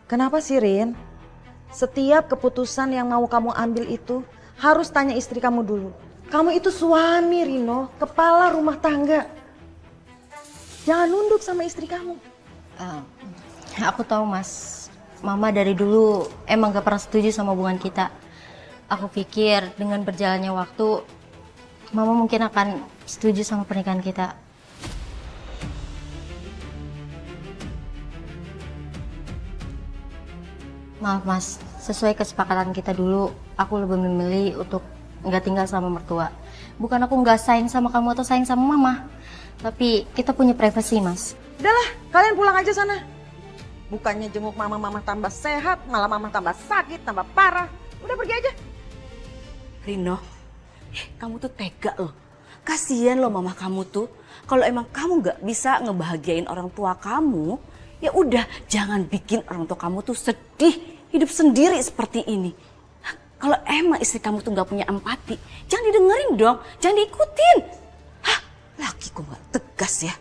Kenapa sih Rin? Setiap keputusan yang mau kamu ambil itu harus tanya istri kamu dulu. Kamu itu suami Rino, kepala rumah tangga. Jangan nunduk sama istri kamu. Aku tahu Mas, Mama dari dulu emang gak pernah setuju sama hubungan kita. Aku pikir dengan berjalannya waktu, Mama mungkin akan setuju sama pernikahan kita. Maaf Mas, sesuai kesepakatan kita dulu, aku lebih memilih untuk nggak tinggal sama mertua. Bukan aku nggak sayang sama kamu atau sayang sama Mama, tapi kita punya privasi Mas. Udahlah, kalian pulang aja sana. Bukannya jenguk mama tambah sehat, malah mama tambah sakit, tambah parah. Udah pergi aja. Rino, kamu tuh tega loh. Kasian loh mama kamu tuh. Kalau emang kamu gak bisa ngebahagiain orang tua kamu, ya udah jangan bikin orang tua kamu tuh sedih, hidup sendiri seperti ini. Kalau emang istri kamu tuh gak punya empati, jangan didengerin dong, jangan diikutin. Hah, laki kok gak tegas ya.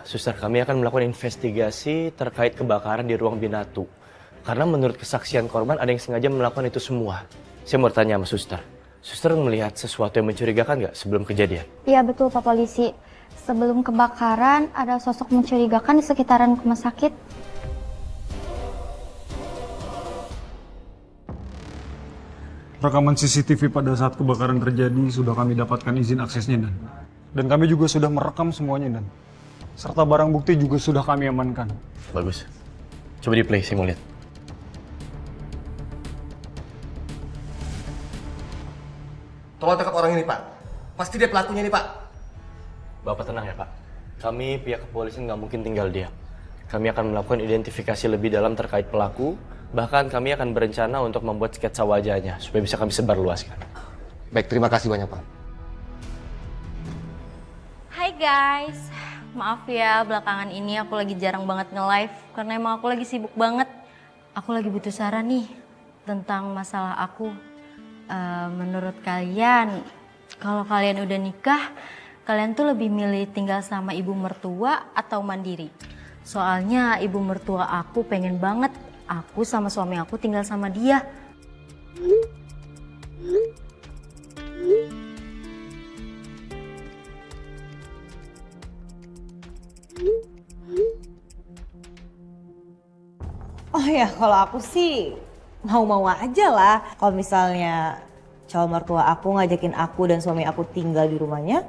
Suster, kami akan melakukan investigasi terkait kebakaran di ruang binatu. Karena menurut kesaksian korban ada yang sengaja melakukan itu semua. Saya mau tanya sama suster. Suster melihat sesuatu yang mencurigakan nggak sebelum kejadian? Iya betul Pak Polisi. Sebelum kebakaran ada sosok mencurigakan di sekitaran rumah sakit. Rekaman CCTV pada saat kebakaran terjadi sudah kami dapatkan izin aksesnya dan kami juga sudah merekam semuanya dan serta barang bukti juga sudah kami amankan. Bagus. Coba di play, saya mau lihat. Tolong tangkap orang ini, Pak. Pasti dia pelakunya nih, Pak. Bapak tenang ya Pak. Kami pihak kepolisian nggak mungkin tinggal diam. Kami akan melakukan identifikasi lebih dalam terkait pelaku. Bahkan kami akan berencana untuk membuat sketsa wajahnya supaya bisa kami sebarluaskan. Baik, terima kasih banyak, Pak. Hai guys, maaf ya belakangan ini aku lagi jarang banget nge-live karena emang aku lagi sibuk banget. Aku lagi butuh saran nih tentang masalah aku. Menurut kalian, kalau kalian udah nikah, kalian tuh lebih milih tinggal sama ibu mertua atau mandiri? Soalnya ibu mertua aku pengen banget aku sama suami aku tinggal sama dia. Oh ya, kalau aku sih mau-mau aja lah. Kalau misalnya calon mertua aku ngajakin aku dan suami aku tinggal di rumahnya,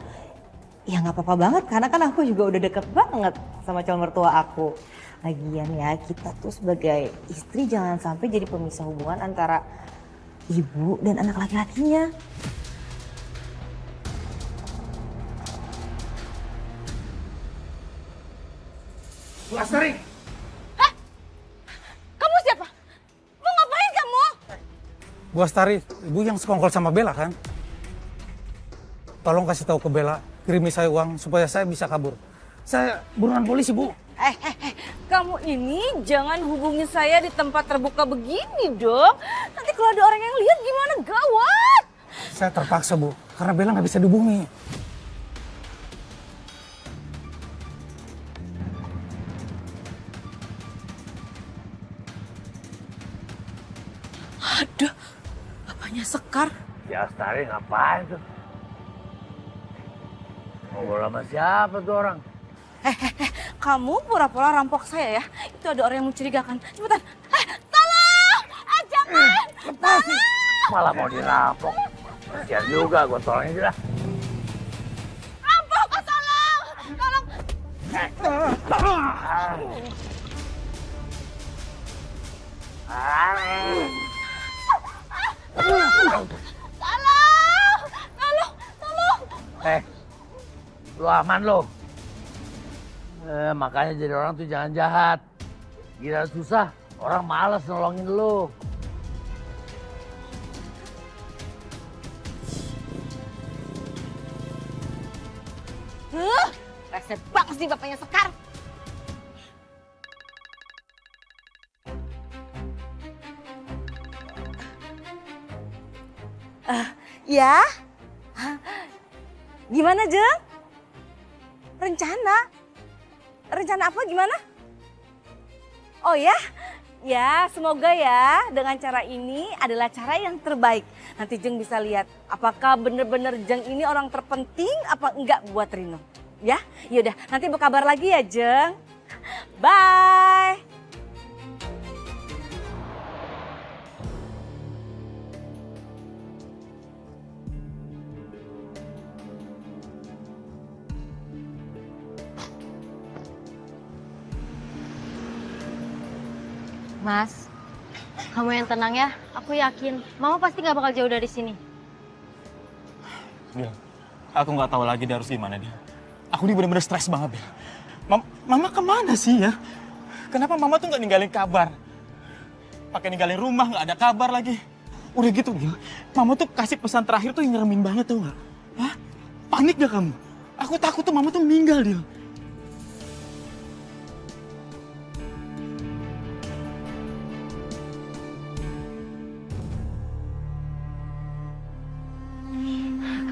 ya nggak apa-apa banget. Karena kan aku juga udah deket banget sama calon mertua aku. Lagian ya, kita tuh sebagai istri jangan sampai jadi pemisah hubungan antara ibu dan anak laki-lakinya. Bu Astari! Kamu siapa? Mau ngapain kamu? Bu Astari, ibu yang sekongkol sama Bella kan? Tolong kasih tahu ke Bella, kirimi saya uang supaya saya bisa kabur. Saya buruan polisi, Bu. Kamu ini jangan hubungi saya di tempat terbuka begini dong. Nanti kalau ada orang yang lihat gimana, gawat. Saya terpaksa, Bu, karena Bella nggak bisa dihubungi. Aduh, bapaknya Sekar. Ya Astari ngapain tuh? Ngobrol sama siapa tuh orang? Kamu pura-pura rampok saya ya. Itu ada orang yang mencurigakan. Cepetan. Tolong! Jangan! Lepasin! Malah mau dirampok. Kasihan juga, gue tolongin aja lah. Rampok! Tolong! Tolong! Tolong! Tolong! Tolong! Lu aman lu? Makanya jadi orang tuh jangan jahat. Gila susah, orang malas nolongin lu. Rese banget sih bapaknya Sekar. Ya? Gimana, Jeng? Rencana? Rencana apa gimana? Oh ya? Ya, semoga ya dengan cara ini adalah cara yang terbaik. Nanti Jeng bisa lihat apakah bener-bener Jeng ini orang terpenting apa enggak buat Rino. Ya, yaudah nanti berkabar lagi ya Jeng. Bye. Mas, kamu yang tenang ya. Aku yakin Mama pasti nggak bakal jauh dari sini. Dil, aku nggak tahu lagi dia harus gimana dia. Aku ini benar-benar stres banget Dil. Mama kemana sih ya? Kenapa Mama tuh nggak ninggalin kabar? Pakai ninggalin rumah nggak ada kabar lagi. Udah gitu Dil, Mama tuh kasih pesan terakhir tuh yang ngeremin banget tau nggak? Hah? Panik gak kamu? Aku takut tuh Mama tuh meninggal Dil.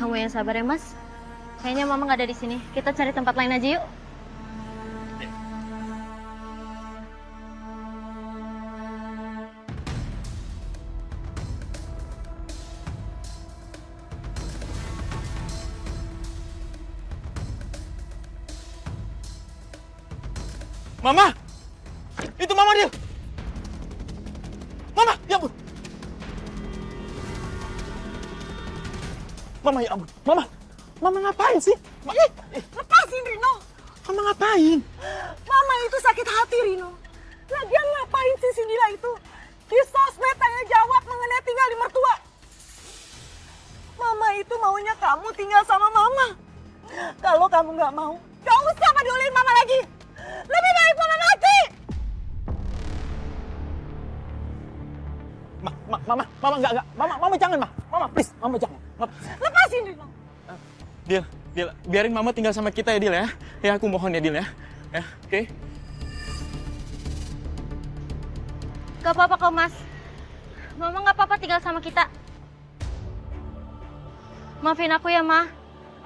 Kamu yang sabar ya Mas. Kayaknya Mama nggak ada di sini. Kita cari tempat lain aja yuk. Mama! Itu Mama Dil! Mama, ya ampun! Mama, ya ampun. Mama ngapain sih? Lepasin Rino. Mama ngapain? Mama itu sakit hati Rino. Lagian ngapain sih si Dila itu? Di sosmed tanya jawab mengenai tinggal di mertua. Mama itu maunya kamu tinggal sama Mama. Kalau kamu nggak mau, gak usah peduliin Mama lagi. Lebih baik Mama mati. Mama enggak. Mama jangan, Mama please, Mama jangan. Lepasin Rino. Dil, biarin Mama tinggal sama kita ya, Dil ya. Ya, aku mohon ya, Dil ya. Ya, oke? Gak apa-apa kok Mas. Mama nggak apa-apa tinggal sama kita. Maafin aku ya Ma.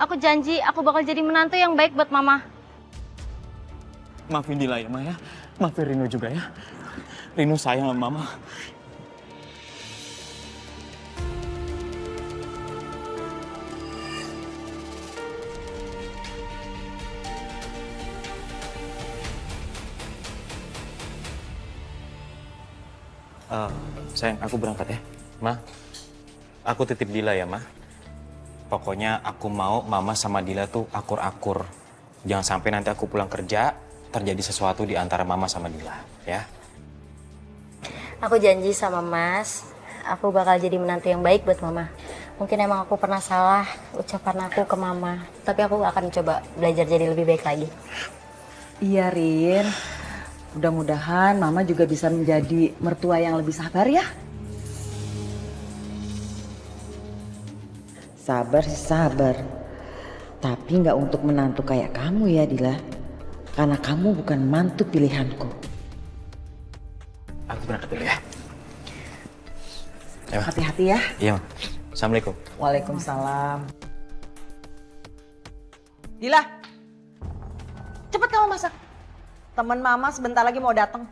Aku janji aku bakal jadi menantu yang baik buat Mama. Maafin Dila ya, Ma ya. Maafin Rino juga ya. Rino sayang sama Mama. Sayang, aku berangkat ya. Ma, aku titip Dila ya, Ma. Pokoknya aku mau Mama sama Dila tuh akur-akur. Jangan sampai nanti aku pulang kerja, terjadi sesuatu di antara Mama sama Dila, ya. Aku janji sama Mas, aku bakal jadi menantu yang baik buat Mama. Mungkin emang aku pernah salah ucapan aku ke Mama, tapi aku akan coba belajar jadi lebih baik lagi. Iya Rin. Mudah-mudahan Mama juga bisa menjadi mertua yang lebih sabar ya. Sabar sih sabar. Tapi nggak untuk menantu kayak kamu ya Dila. Karena kamu bukan mantu pilihanku. Aku berangkat dulu ya. Ya, Ma. Hati-hati ya. Iya, Ma. Assalamualaikum. Waalaikumsalam. Dila, cepet kamu masak. Temen Mama sebentar lagi mau datang.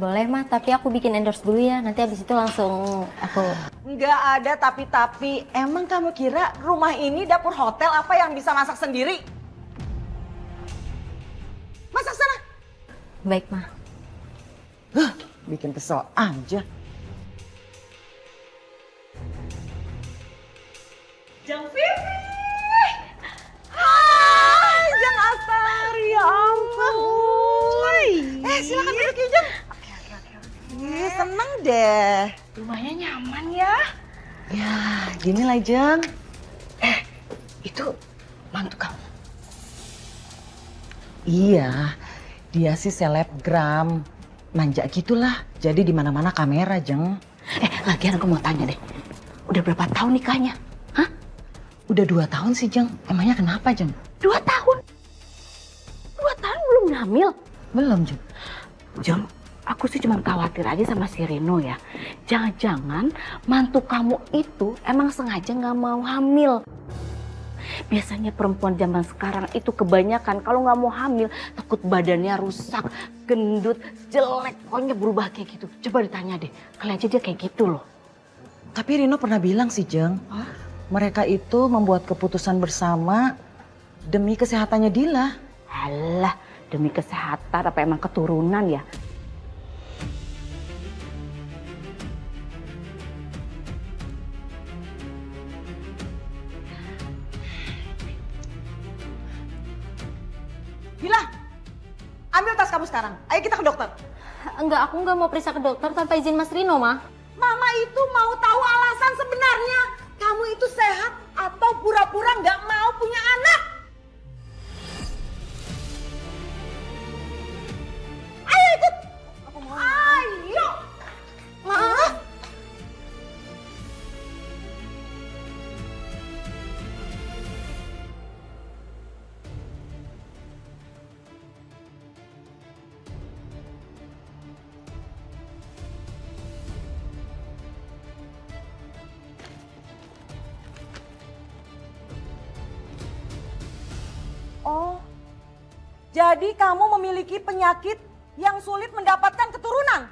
Boleh Mah, tapi aku bikin endorse dulu ya. Nanti habis itu langsung aku... Nggak ada tapi-tapi. Emang kamu kira rumah ini dapur hotel apa yang bisa masak sendiri? Masak sana. Baik Mah. Bikin kesel aja. Jang Vivi. Hai, Jang Astari. Ya ampun. Silakan duduk ya, Jang. Oke. Seneng deh. Rumahnya nyaman ya. Ya, gini lah, Jang. Itu mantu kamu. Iya, dia sih selebgram. Manja gitulah. Jadi di mana-mana kamera, Jeng. Lagian aku mau tanya deh. Udah berapa tahun nikahnya? Hah? Udah 2 tahun sih, Jeng. Emangnya kenapa, Jeng? 2 tahun? 2 tahun belum hamil? Belum, Jeng. Jeng, aku sih cuma khawatir aja sama si Rino ya. Jangan-jangan mantu kamu itu emang sengaja nggak mau hamil. Biasanya perempuan zaman sekarang itu kebanyakan kalau nggak mau hamil takut badannya rusak, gendut, jelek, pokoknya berubah kayak gitu. Coba ditanya deh, kali aja dia kayak gitu loh. Tapi Rino pernah bilang sih Jeng, mereka itu membuat keputusan bersama demi kesehatannya Dila. Alah, demi kesehatan apa emang keturunan ya? Dila, ambil tas kamu sekarang. Ayo kita ke dokter. Enggak, aku nggak mau periksa ke dokter tanpa izin Mas Rino, Ma. Mama itu mau tahu alasan sebenarnya. Kamu itu sehat atau pura-pura nggak mau punya anak? Ayo ikut. Ayo. Ma. Oh, jadi kamu memiliki penyakit yang sulit mendapatkan keturunan?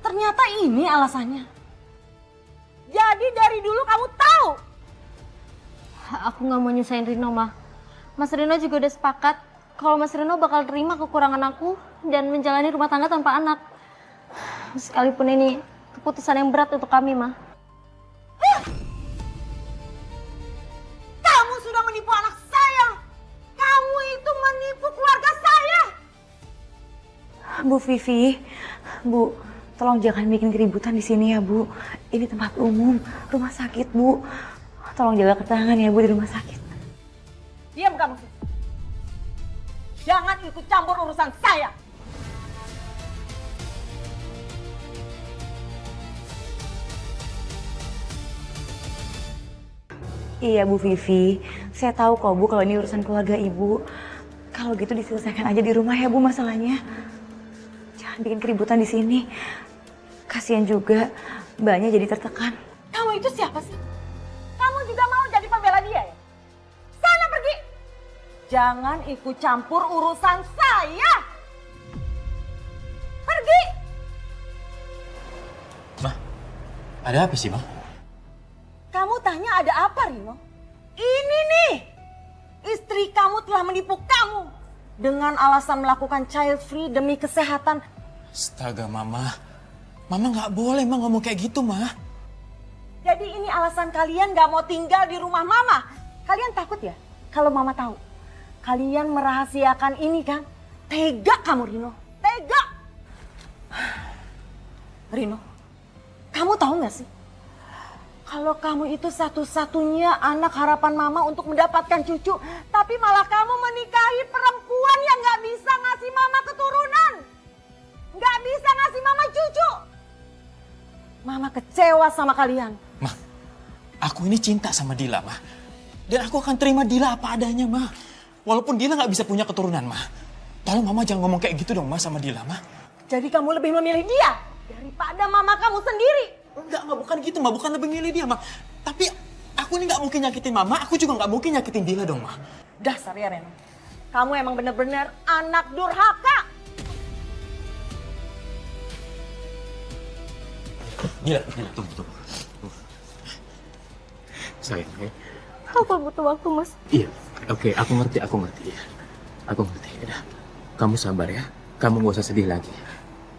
Ternyata ini alasannya. Jadi dari dulu kamu tahu? Aku nggak mau nyusahin Rino, Ma. Mas Rino juga udah sepakat kalau Mas Rino bakal terima kekurangan aku dan menjalani rumah tangga tanpa anak. Sekalipun ini keputusan yang berat untuk kami, Ma. Kamu sudah menipu anak saya. Kamu itu menipu keluarga saya. Bu Vivi, Bu, tolong jangan bikin keributan di sini ya, Bu. Ini tempat umum, rumah sakit, Bu. Tolong jaga ketenangan ya, Bu, di rumah sakit. Diam kamu. Jangan ikut campur urusan saya. Iya, Bu Vivi. Saya tahu kok, Bu, kalau ini urusan keluarga Ibu. Kalau gitu diselesaikan aja di rumah ya, Bu, masalahnya. Jangan bikin keributan di sini. Kasihan juga Mbaknya jadi tertekan. Kamu itu siapa sih? Kamu juga mau jadi pembela dia ya? Sana pergi. Jangan ikut campur urusan saya. Pergi. Ma, ada apa sih, Ma? Kamu tanya ada apa, Rino? Ini nih. Istri kamu telah menipu kamu. Dengan alasan melakukan child free demi kesehatan. Astaga, Mama. Mama nggak boleh, Ma, ngomong kayak gitu, Ma. Jadi ini alasan kalian gak mau tinggal di rumah mama. Kalian takut ya kalau mama tahu. Kalian merahasiakan ini kan. Tega kamu, Rino. Tega. Rino, kamu tahu gak sih? Kalau kamu itu satu-satunya anak harapan mama untuk mendapatkan cucu. Tapi malah kamu menikahi perempuan yang gak bisa ngasih mama keturunan. Gak bisa ngasih mama cucu. Mama kecewa sama kalian. Ma, aku ini cinta sama Dila, Ma. Dan aku akan terima Dila apa adanya, Ma. Walaupun Dila nggak bisa punya keturunan, Ma. Tolong Mama jangan ngomong kayak gitu dong, Ma, sama Dila, Ma. Jadi kamu lebih memilih dia daripada mama kamu sendiri? Enggak, Ma, bukan gitu, Ma. Bukan lebih milih dia, Ma. Tapi aku ini nggak mungkin nyakitin Mama, aku juga nggak mungkin nyakitin Dila dong, Ma. Dasar ya, Reno. Kamu emang bener-bener anak durhaka. Dila, tunggu. Sayang, ya. Aku butuh waktu, Mas. Iya, oke, aku ngerti. Ya. Aku ngerti, udah. Kamu sabar ya, kamu gak usah sedih lagi.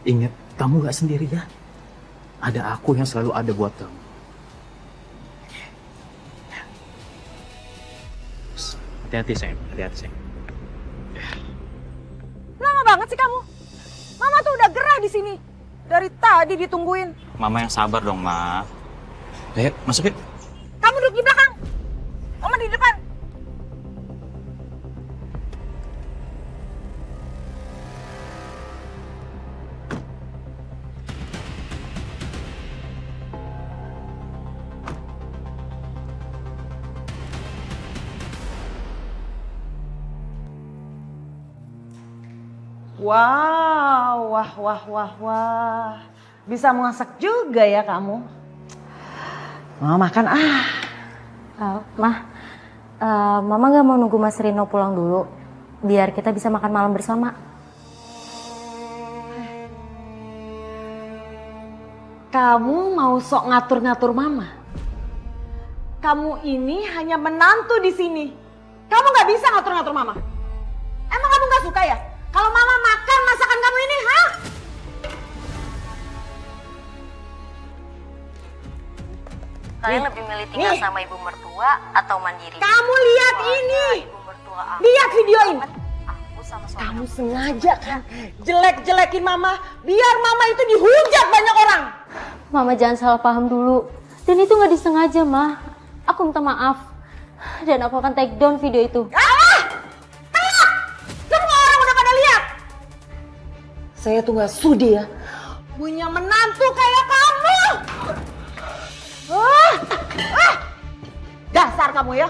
Ingat, kamu gak sendiri ya. Ada aku yang selalu ada buat kamu. Hati-hati sayang, hati-hati sayang. Lama banget sih kamu. Mama tuh udah gerah di sini. Dari tadi ditungguin. Mama yang sabar dong, Ma. Ayo, masuk yuk. Kamu duduk di belakang. Mama di depan. Wow, wah. Bisa masak juga ya kamu. Mau makan ah. Mah, Mama nggak mau nunggu Mas Rino pulang dulu, biar kita bisa makan malam bersama. Kamu mau sok ngatur-ngatur mama? Kamu ini hanya menantu di sini. Kamu nggak bisa ngatur-ngatur mama. Emang kamu nggak suka ya? Kalau mama makan masakan kamu ini, hah? Kalian lebih milih tinggal sama ibu mertua atau mandiri? Kamu lihat ini. Ibu mertua aku. Lihat video ini. Aku sama suami. Kamu sengaja kan jelek-jelekin mama biar mama itu dihujat banyak orang. Mama jangan salah paham dulu. Dan itu nggak disengaja, Mah. Aku minta maaf. Dan aku akan take down video itu. Semua orang udah pada lihat. Saya tuh nggak sudi ya punya menantu kayak kamu. Dasar kamu ya.